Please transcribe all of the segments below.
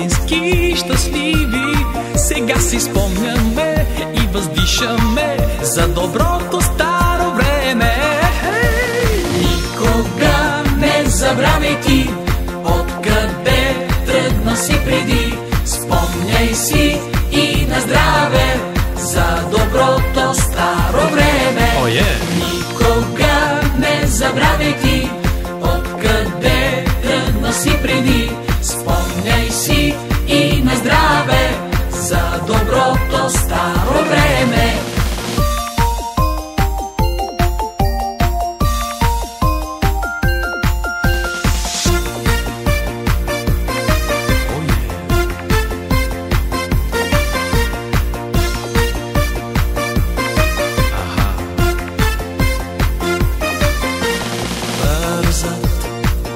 истински щастливи. Сега си спомняме и въздишаме за доброто старо време. Никога не забравяй ти откъде тръгна си преди. Спомняй си и на здраве за доброто старо време. Никога не забравяй ти откъде тръгна си преди. Спомняй си и на здраве за доброто старо време.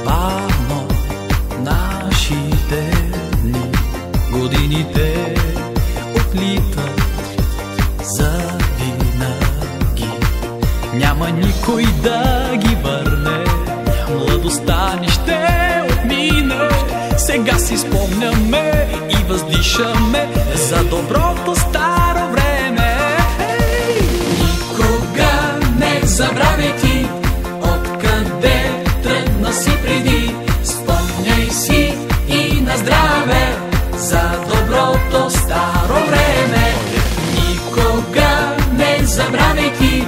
Бавно нашите дни, годините отлитат завинаги. Няма никой да ги върне, младостта ни ще отмине. Сега си спомняме и въздишаме за доброто старо време. Никога не забравяй ти откъде тръгна си преди. Спомняй си и на здраве за доброто старо време. Никога не забравяй ти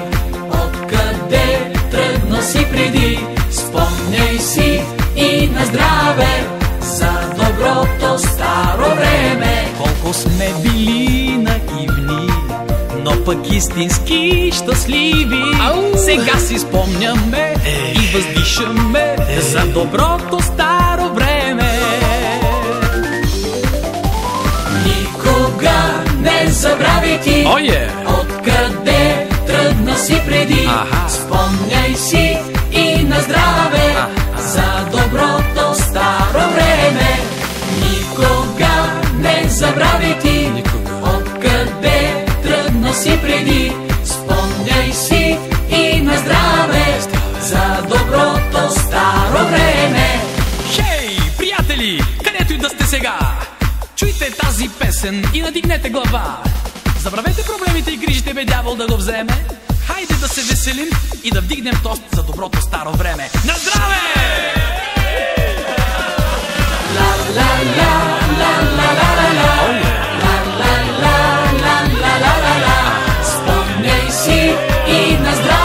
откъде тръгна си преди. Спомняй си и на здраве за доброто старо време. Колко сме били наивни, но пък истински щастливи. Сега си спомняме и въздишаме за доброто старо време. Никога не забравяй ти откъде тръгна си преди. Спомняй си и на здраве за доброто старо време. Никога не забравяй ти откъде тръгна си преди. Спомняй си и на здраве за доброто старо време. Хей, приятели, където и да сте сега, чуйте тази песен и надигнете глава. Забравете проблемите и грижите, бе дявол да го вземе. Хайде да се веселим и да вдигнем тост за доброто старо време. На здраве! Спомняй си и на здраве